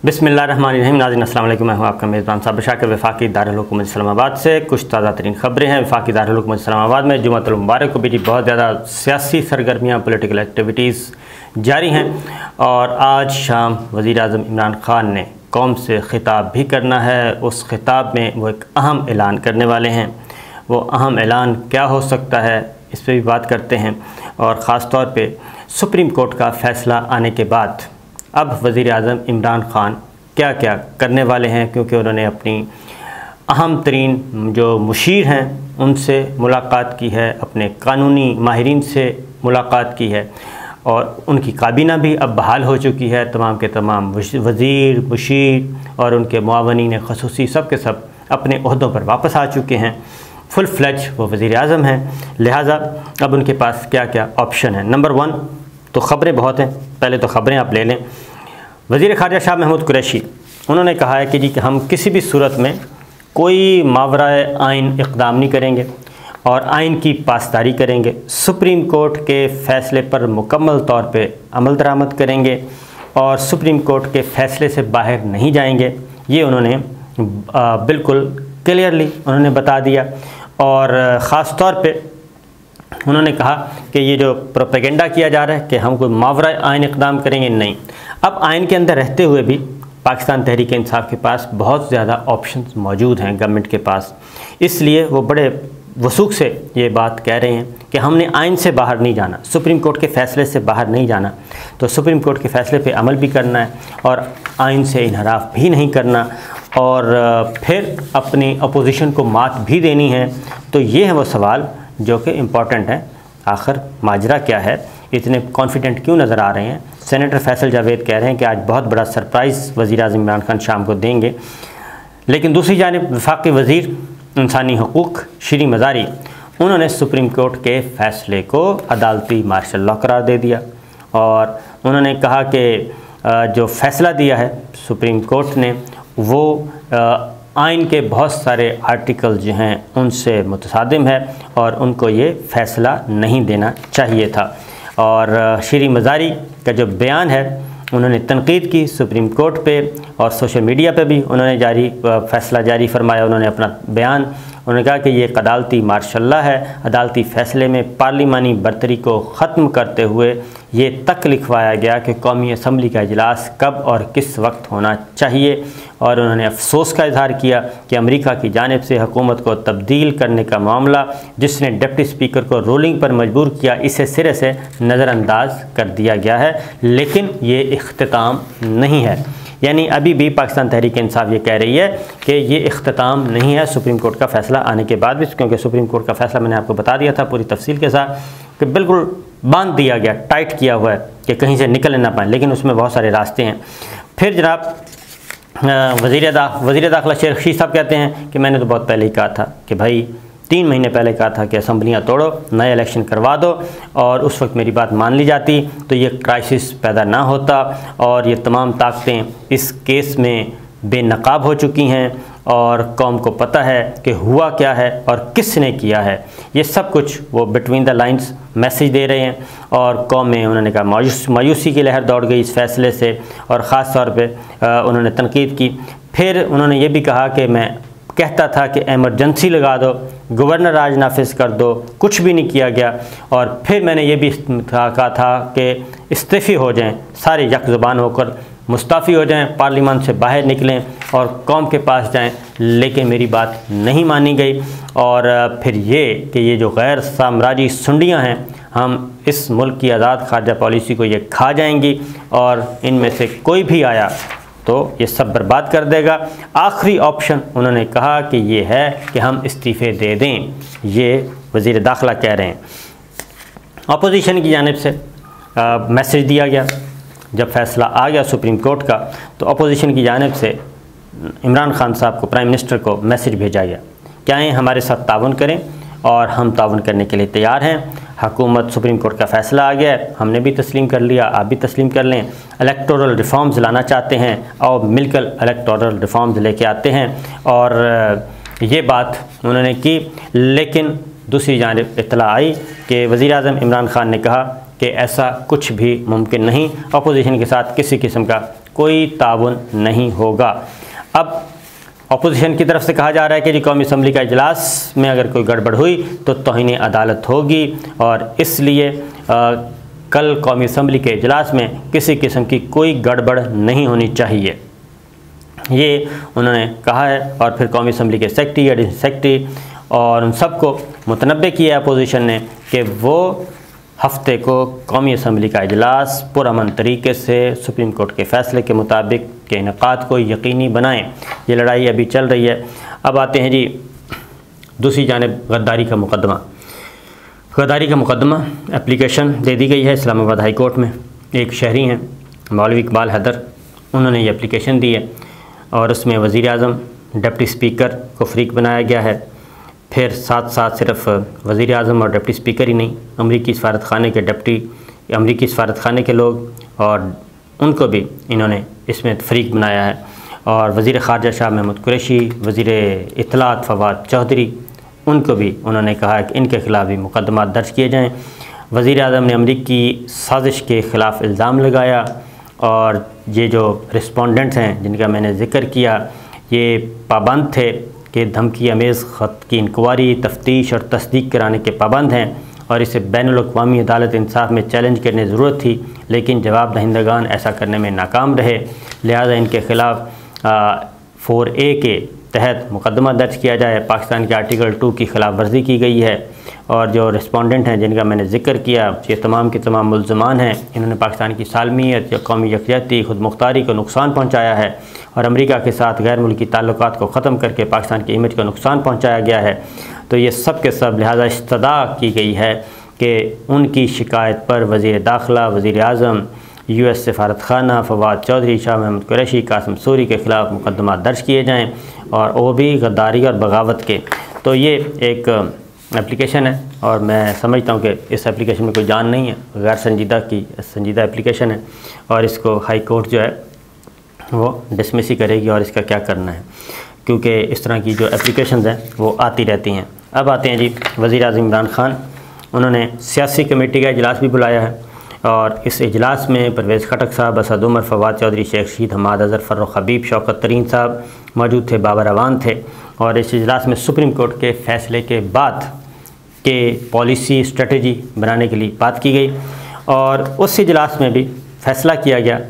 बिस्मिल्लाहिर्रहमानिर्रहीम। नाज़रीन अस्सलाम वालेकुम। मैं हूं आपका मेज़बान साबिर शाकिर वफाकी दारुल हुकूमत इस्लामाबाद से। कुछ ताज़ा तरीन ख़बरें हैं। वफाकी दारुल हुकूमत इस्लामाबाद में जुम्मतुल मुबारक को भी बहुत ज़्यादा सियासी सरगर्मियाँ, पॉलिटिकल एक्टिविटीज़ जारी हैं और आज शाम वज़ीर आज़म इमरान ख़ान ने कौम से ख़िताब भी करना है। उस ख़िताब में वो एक अहम ऐलान करने वाले हैं। वो अहम ऐलान क्या हो सकता है, इस पर भी बात करते हैं। और ख़ास तौर पे सुप्रीम कोर्ट का फ़ैसला आने के बाद अब वज़ीर आज़म इमरान ख़ान क्या क्या करने वाले हैं, क्योंकि उन्होंने अपनी अहम तरीन जो मुशीर हैं उनसे मुलाकात की है, अपने कानूनी माहिरीन से मुलाकात की है और उनकी काबीना भी अब बहाल हो चुकी है। तमाम के तमाम वज़ीर, मुशीर और उनके मुआवनीन ख़ुसूसी सब के सब अपने ओहदों पर वापस आ चुके हैं। फुल फ्लेज वो वज़ीर आज़म हैं। लिहाजा अब उनके पास क्या क्या ऑप्शन है। नंबर 1 तो ख़बरें बहुत हैं, पहले तो ख़बरें आप ले लें। वज़ीर ख़ारजा शाह महमूद कुरैशी उन्होंने कहा है कि जी कि हम किसी भी सूरत में कोई मावराए आइन इक़दाम नहीं करेंगे और आइन की पासदारी करेंगे। सुप्रीम कोर्ट के फ़ैसले पर मुकम्मल तौर पे अमल दरामद करेंगे और सुप्रीम कोर्ट के फ़ैसले से बाहर नहीं जाएंगे। ये उन्होंने बिल्कुल क्लियरली उन्होंने बता दिया। और ख़ास तौर पे उन्होंने कहा कि ये जो प्रोपेगेंडा किया जा रहा है कि हम कोई मावरा आइन इक़दाम करेंगे, नहीं। अब आइन के अंदर रहते हुए भी पाकिस्तान तहरीक इंसाफ के पास बहुत ज़्यादा ऑप्शंस मौजूद हैं गवर्नमेंट के पास, इसलिए वो बड़े वसूख से ये बात कह रहे हैं कि हमने आइन से बाहर नहीं जाना, सुप्रीम कोर्ट के फ़ैसले से बाहर नहीं जाना। तो सुप्रीम कोर्ट के फ़ैसले पे अमल भी करना है और आइन से इनहराफ भी नहीं करना और फिर अपनी अपोजिशन को मात भी देनी है। तो ये है वो सवाल जो कि इम्पॉर्टेंट है। आखिर माजरा क्या है, इतने कॉन्फिडेंट क्यों नज़र आ रहे हैं। सेनेटर फैसल जावेद कह रहे हैं कि आज बहुत बड़ा सरप्राइज़ वज़ीर आज़म इमरान ख़ान शाम को देंगे। लेकिन दूसरी जानिब वफाकी वज़ीर इंसानी हकूक़ श्री मज़ारी उन्होंने सुप्रीम कोर्ट के फ़ैसले को अदालती मार्शल लॉ करार दे दिया और उन्होंने कहा कि जो फ़ैसला दिया है सुप्रीम कोर्ट ने वो आइन के बहुत सारे आर्टिकल जो हैं उनसे मुतसादिम है और उनको ये फ़ैसला नहीं देना चाहिए था। और श्री मज़ारी का जो बयान है उन्होंने तनकीद की सुप्रीम कोर्ट पे और सोशल मीडिया पे भी उन्होंने फ़ैसला जारी फरमाया। उन्होंने अपना बयान, उन्होंने कहा कि ये एक अदालती मार्शल्ला है। अदालती फ़ैसले में पार्लिमानी बर्तरी को ख़त्म करते हुए ये तक लिखवाया गया कि कौमी असम्बली का इजलास कब और किस वक्त होना चाहिए। और उन्होंने अफसोस का इजहार किया कि अमेरिका की जानिब से हुकूमत को तब्दील करने का मामला, जिसने डिप्टी स्पीकर को रूलिंग पर मजबूर किया, इसे सिरे से नज़रअंदाज कर दिया गया है। लेकिन ये इख्तिताम नहीं है, यानी अभी भी पाकिस्तान तहरीक इंसाफ ये कह रही है कि ये इख्तिताम नहीं है सुप्रीम कोर्ट का फ़ैसला आने के बाद भी, क्योंकि सुप्रीम कोर्ट का फ़ैसला मैंने आपको बता दिया था पूरी तफसील के साथ कि बिल्कुल बांध दिया गया, टाइट किया हुआ है कि कहीं से निकल ना पाए, लेकिन उसमें बहुत सारे रास्ते हैं। फिर जनाब वज़ीर दाखिला शेर रशीद साहब कहते हैं कि मैंने तो बहुत पहले ही कहा था कि भाई 3 महीने पहले कहा था कि असम्बलियाँ तोड़ो, नए इलेक्शन करवा दो, और उस वक्त मेरी बात मान ली जाती तो ये क्राइसिस पैदा ना होता और ये तमाम ताकतें इस केस में बेनकाब हो चुकी हैं और कौम को पता है कि हुआ क्या है और किसने किया है। ये सब कुछ वो बिटवीन द लाइंस मैसेज दे रहे हैं और कौम में उन्होंने कहा मायूसी की लहर दौड़ गई इस फ़ैसले से और ख़ास तौर पे उन्होंने तनकीद की। फिर उन्होंने ये भी कहा कि मैं कहता था कि एमरजेंसी लगा दो, गवर्नर राज नाफिज कर दो, कुछ भी नहीं किया गया। और फिर मैंने ये भी कहा था कि इस्तीफ़े हो जाएं, सारे यकजुबान होकर मुस्ताफ़ी हो जाएं, पार्लियामेंट से बाहर निकलें और कौम के पास जाएं, लेकिन मेरी बात नहीं मानी गई। और फिर ये कि ये जो गैर साम्राज्यी सुंडियाँ हैं, हम इस मुल्क की आज़ाद खारजा पॉलिसी को ये खा जाएंगी और इनमें से कोई भी आया तो ये सब बर्बाद कर देगा। आखिरी ऑप्शन उन्होंने कहा कि ये है कि हम इस्तीफ़े दे दें, ये वज़ीर दाखिला कह रहे हैं। अपोजिशन की जानिब से मैसेज दिया गया जब फ़ैसला आ गया सुप्रीम कोर्ट का, तो अपोजिशन की जानिब से इमरान ख़ान साहब को, प्राइम मिनिस्टर को मैसेज भेजा गया कि आएँ हमारे साथ ताउन करें और हम ताउन करने के लिए तैयार हैं। हुकूमत, सुप्रीम कोर्ट का फ़ैसला आ गया है, हमने भी तस्लीम कर लिया, आप भी तस्लीम कर लें। इलेक्टोरल रिफॉर्म्स लाना चाहते हैं और मिलकर इलेक्टोरल रिफॉर्म्स लेके आते हैं और ये बात उन्होंने की। लेकिन दूसरी जानिब इत्तला आई कि वज़ीर आज़म इमरान ख़ान ने कहा कि ऐसा कुछ भी मुमकिन नहीं, अपोजिशन के साथ किसी किस्म का कोई ताउन नहीं होगा। अब अपोजिशन की तरफ से कहा जा रहा है कि जी कौमी असम्बली का इजलास में अगर कोई गड़बड़ हुई तो तौहीन अदालत होगी और इसलिए कल कौमी असम्बली के इजलास में किसी किस्म की कोई गड़बड़ नहीं होनी चाहिए, ये उन्होंने कहा है। और फिर कौमी असम्बली के सेक्रेटरी, एडिशनल सेक्रेटरी और उन सबको मुतनब्बे किया है अपोजिशन ने कि वो हफ्ते को कौमी असम्बली का इजलास पुरअमन तरीके से सुप्रीम कोर्ट के फ़ैसले के मुताबिक के इनेकाद को यकीनी बनाएं। ये लड़ाई अभी चल रही है। अब आते हैं जी दूसरी जानिब गद्दारी का मुकदमा। गद्दारी का मुकदमा एप्लीकेशन दे दी गई है इस्लामाबाद हाई कोर्ट में। एक शहरी हैं मौलवी इकबाल हैदर, उन्होंने ये एप्लीकेशन दी है और उसमें वज़ीर आज़म, डिप्टी स्पीकर को फ़रीक बनाया गया है। फिर साथ साथ सिर्फ वज़ीर आज़म और डिप्टी स्पीकर ही नहीं, अमरीकी सफारत खाने के अमरीकी सफारत खाने के लोग और उनको भी इन्होंने इसमें फ़रीक बनाया है। और वज़ीर ख़ारजा शाह महमूद कुरैशी, वज़ीर इत्तलात फवाद चौधरी, उनको भी उन्होंने कहा कि इनके ख़िलाफ़ भी मुकदमा दर्ज किए जाएँ। वज़ीर आज़म ने अमरीकी साजिश के ख़िलाफ़ इल्ज़ाम लगाया और ये जो रिस्पोंडेंट्स हैं जिनका मैंने ज़िक्र किया, ये पाबंद थे कि धमकी अमेज़ ख़त की इंक्वायरी, तफ्तीश और तस्दीक कराने के पाबंद हैं और इसे बैनुल-अक़वामी अदालत इंसाफ में चैलेंज करने की ज़रूरत थी, लेकिन जवाब दहिंदगान ऐसा करने में नाकाम रहे। लिहाजा इनके ख़िलाफ़ 4A के तहत मुकदमा दर्ज किया जाए। पाकिस्तान के आर्टिकल 2 की खिलाफ वर्जी की गई है और जो रिस्पोंडेंट हैं जिनका मैंने ज़िक्र किया, ये तमाम के तमाम मुल्ज़मान हैं। इन्होंने पाकिस्तान की सालमियत या कौमी यकजहती खुद मुख्तारी को नुकसान पहुँचाया है और अमरीका के साथ गैर मुल्की ताल्लुकात को ख़त्म करके पाकिस्तान की इमेज को नुकसान पहुँचाया गया है। तो ये सब के सब लिहाजा इस्तदा की गई है कि उनकी शिकायत पर वज़ीर दाखिला, वज़ीर आज़म, US सफारत खाना, फवाद चौधरी, शाह महमूद कुरैशी, कासिम सूरी के ख़िलाफ़ मुकदमा दर्ज किए जाएँ और वो भी गद्दारी और बगावत के। तो ये एक एप्लीकेशन है और मैं समझता हूँ कि इस एप्लीकेशन में कोई जान नहीं है, गैर संजीदा एप्लीकेशन है और इसको हाई कोर्ट जो है वो डिसमिस ही करेगी और इसका क्या करना है, क्योंकि इस तरह की जो एप्लीकेशंस हैं वो आती रहती हैं। अब आते हैं जी वज़ीर आज़म इमरान ख़ान, उन्होंने सियासी कमेटी का इजलास भी बुलाया है और इस इजलास में परवेज़ खटक साहब, असद उमर, फवाद चौधरी, शेख रशीद, हमाद अज़हर, फ़र्रुख हबीब, शौकत तरीन साहब मौजूद थे, बाबर अवान थे। और इस इजलास में सुप्रीम कोर्ट के फ़ैसले के बाद के पॉलिसी स्ट्रेटजी बनाने के लिए बात की गई और उस इजलास में भी फ़ैसला किया गया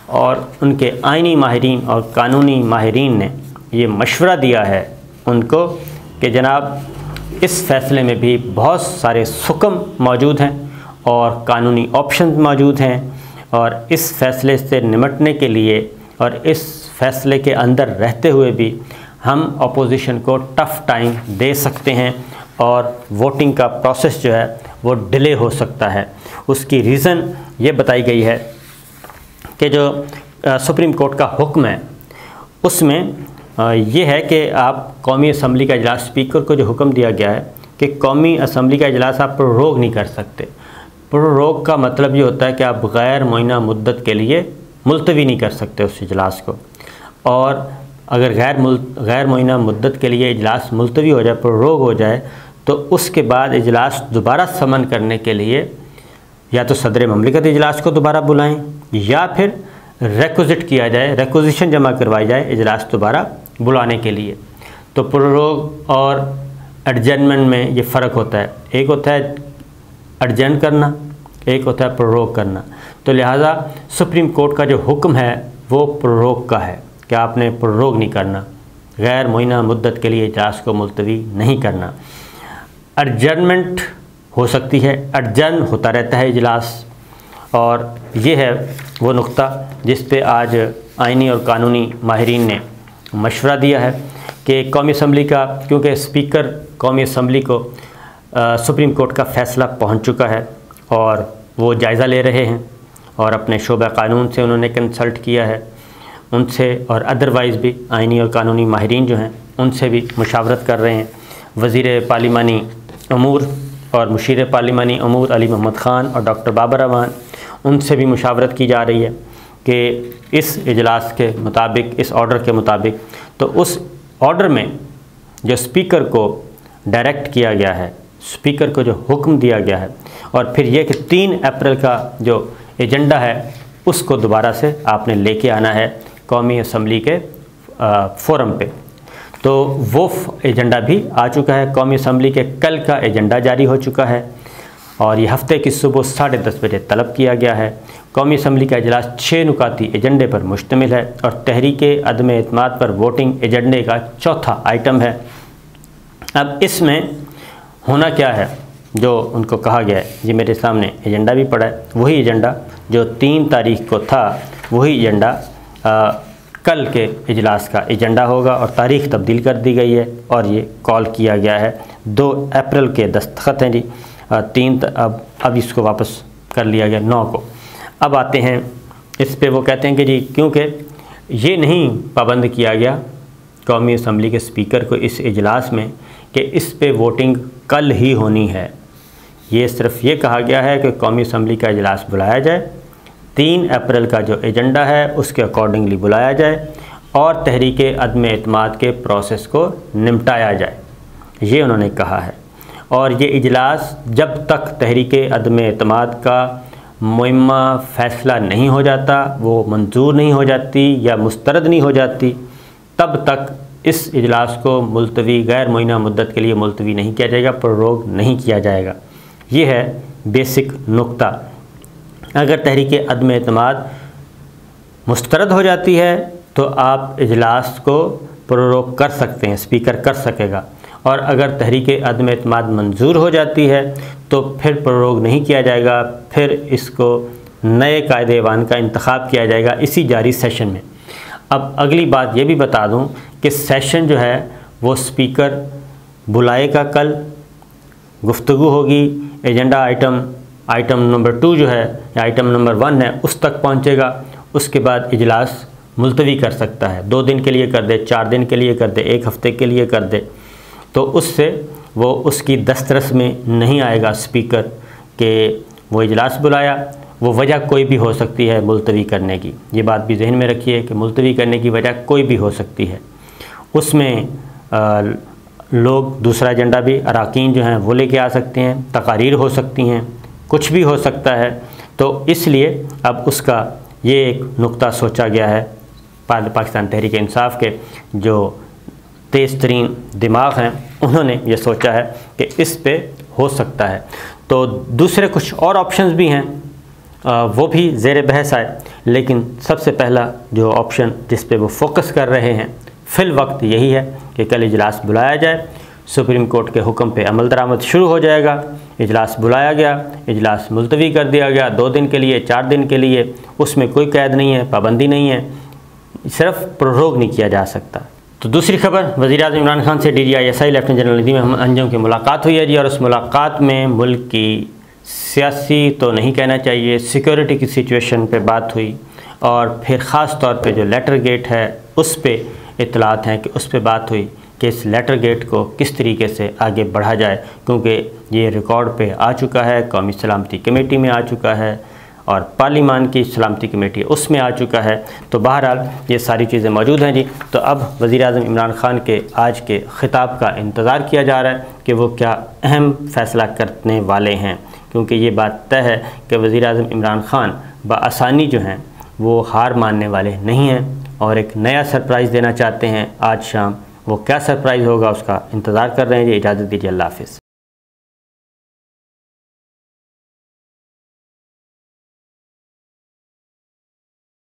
और उनके आइनी माहिरीन और कानूनी माहिरीन ने ये मशवरा दिया है उनको कि जनाब इस फ़ैसले में भी बहुत सारे हुक्म मौजूद हैं और कानूनी ऑप्शन मौजूद हैं और इस फ़ैसले से निमटने के लिए और इस फ़ैसले के अंदर रहते हुए भी हम अपोजिशन को टफ़ टाइम दे सकते हैं और वोटिंग का प्रोसेस जो है वो डिले हो सकता है। उसकी रीज़न ये बताई गई है कि जो सुप्रीम कोर्ट का हुक्म है उसमें ये है कि आप कौमी असम्बली का इजलास, स्पीकर को जो हुक्म दिया गया है कि कौमी असम्बली का इजलास आप प्रोरोग नहीं कर सकते। प्रोरोग का मतलब ये होता है कि आप गैर मुअय्यना मुद्दत के लिए मुलतवी नहीं कर सकते उस इजलास को, और अगर गैर मुअय्यना मुद्दत के लिए इजलास मुलतवी हो जाए, प्रोरोग हो जाए, तो उसके बाद इजलास दोबारा समन करने के लिए या तो सदर ममलिकत इजलास को दोबारा बुलाएं या फिर रिक्विजिट किया जाए, रिक्विजिशन जमा करवाई जाए इजलास दोबारा बुलाने के लिए। तो प्रोरोग और एडजर्नमेंट में ये फ़र्क होता है, एक होता है एडजर्न करना, एक होता है प्रोरोग करना। तो लिहाजा सुप्रीम कोर्ट का जो हुक्म है वो प्रोरोग का है कि आपने प्रोरोग नहीं करना, गैर मुअय्यना मुद्दत के लिए इजलास को मुलतवी नहीं करना। एडजर्नमेंट हो सकती है, एडजर्न होता रहता है इजलास, और ये है वो नुक्ता जिस पे आज आइनी और कानूनी माहिरीन ने मशवरा दिया है कि कौमी असम्बली का, क्योंकि स्पीकर कौमी असम्बली को सुप्रीम कोर्ट का फ़ैसला पहुंच चुका है और वो जायज़ा ले रहे हैं और अपने शोबा कानून से उन्होंने कंसल्ट किया है, उनसे और अदरवाइज़ भी आइनी और कानूनी माहिरीन जो हैं उनसे भी मुशावरत कर रहे हैं। वज़ीर पार्लिमानी अमूर और मुशीर पार्लिमानी अमूर अली मोहम्मद ख़ान और डॉक्टर बाबर अवान, उनसे भी मुशावरत की जा रही है कि इस इजलास के मुताबिक, इस ऑर्डर के मुताबिक, तो उस ऑर्डर में जो स्पीकर को डायरेक्ट किया गया है, स्पीकर को जो हुक्म दिया गया है, और फिर यह कि 3 अप्रैल का जो एजेंडा है उसको दोबारा से आपने लेके आना है कौमी असम्बली के फोरम पे। तो वो एजेंडा भी आ चुका है, कौमी असम्बली के कल का एजेंडा जारी हो चुका है और ये हफ्ते की सुबह 10:30 बजे तलब किया गया है। कौमी असम्बली का इजलास 6 नुकाती एजेंडे पर मुश्तमिल है और तहरीके अदम एतमाद पर वोटिंग एजेंडे का चौथा आइटम है। अब इसमें होना क्या है जो उनको कहा गया है, ये मेरे सामने एजेंडा भी पड़ा है, वही एजेंडा जो 3 तारीख को था वही एजेंडा कल के इजलास का एजेंडा होगा और तारीख़ तब्दील कर दी गई है और ये कॉल किया गया है। 2 अप्रैल के दस्तखत हैं जी, 3 अब इसको वापस कर लिया गया 9 को। अब आते हैं इस पे, वो कहते हैं कि जी क्योंकि ये नहीं पाबंद किया गया कौमी असम्बली के स्पीकर को इस इजलास में कि इस पे वोटिंग कल ही होनी है, ये सिर्फ ये कहा गया है कि कौमी असम्बली का इजलास बुलाया जाए, 3 अप्रैल का जो एजेंडा है उसके अकॉर्डिंगली बुलाया जाए और तहरीके अदम एतमाद के प्रोसेस को निपटाया जाए, ये उन्होंने कहा है। और ये इजलास जब तक तहरीके अदम एतमाद का मुहिम्मा फ़ैसला नहीं हो जाता, वो मंजूर नहीं हो जाती या मुस्तरद नहीं हो जाती, तब तक इस इजलास को मुलतवी गैर मुअय्यना मुद्दत के लिए मुलतवी नहीं किया जाएगा, प्रोरोग नहीं किया जाएगा। ये है बेसिक नुक्ता। अगर तहरीके अदम एतमाद मुस्तरद हो जाती है तो आप इजलास को प्रोरोग कर सकते हैं, स्पीकर कर सकेगा, और अगर तहरीके अदम एतमाद मंजूर हो जाती है तो फिर प्रोरोग नहीं किया जाएगा, फिर इसको नए कायदे-ए-वान का इंतखाब किया जाएगा इसी जारी सेशन में। अब अगली बात ये भी बता दूं कि सेशन जो है वो स्पीकर बुलाएगा, कल गुफ्तगू होगी, एजेंडा आइटम नंबर 2 जो है या आइटम नंबर 1 है उस तक पहुंचेगा, उसके बाद इजलास मुलतवी कर सकता है, 2 दिन के लिए कर दे, 4 दिन के लिए कर दे, 1 हफ्ते के लिए कर दे, तो उससे वो उसकी दस्तरस में नहीं आएगा स्पीकर के वो इजलास बुलाया। वो वजह कोई भी हो सकती है मुलतवी करने की, ये बात भी जहन में रखिए कि मुलतवी करने की वजह कोई भी हो सकती है। उसमें लोग दूसरा एजेंडा भी अराकीन जो हैं वो लेके आ सकते हैं, तकारीर हो सकती हैं, कुछ भी हो सकता है। तो इसलिए अब उसका ये एक नुक्ता सोचा गया है, पाकिस्तान तहरीक इंसाफ के जो तेज़ तरीन दिमाग हैं उन्होंने ये सोचा है कि इस पे हो सकता है। तो दूसरे कुछ और ऑप्शंस भी हैं, वो भी ज़ेर बहस आए, लेकिन सबसे पहला जो ऑप्शन जिस पे वो फोकस कर रहे हैं फ़िल वक्त यही है कि कल इजलास बुलाया जाए, सुप्रीम कोर्ट के हुक्म पे अमल दरामद शुरू हो जाएगा। इजलास बुलाया गया, इजलास मुलतवी कर दिया गया 2 दिन के लिए, 4 दिन के लिए, उसमें कोई कैद नहीं है, पाबंदी नहीं है, सिर्फ प्रोरोग नहीं किया जा सकता। तो दूसरी खबर, वज़ीर-ए-आज़म इमरान खान से DGI lieutenant general Nadeem Anjum की मुलाकात हुई है जी, और उस मुलाकात में मुल्क की सियासी तो नहीं कहना चाहिए, सिक्योरिटी की सिचुएशन पे बात हुई और फिर ख़ास तौर पे जो लेटर गेट है उस पे इतलात हैं कि उस पे बात हुई कि इस लेटर गेट को किस तरीके से आगे बढ़ा जाए, क्योंकि ये रिकॉर्ड पे आ चुका है, कौमी सलामती कमेटी में आ चुका है और पार्लिमान की सलामती कमेटी उसमें आ चुका है। तो बहरहाल ये सारी चीज़ें मौजूद हैं जी। तो अब वज़ीर-ए-आज़म इमरान खान के आज के ख़िताब का इंतज़ार किया जा रहा है कि वो क्या अहम फ़ैसला करने वाले हैं, क्योंकि ये बात तय है कि वज़ीर-ए-आज़म इमरान खान बआसानी जो हैं वो हार मानने वाले नहीं हैं और एक नया सरप्राइज़ देना चाहते हैं आज शाम। वो क्या सरप्राइज़ होगा उसका इंतज़ार कर रहे हैं जी। इजाज़त दीजिए, अल्लाह हाफ़िज़।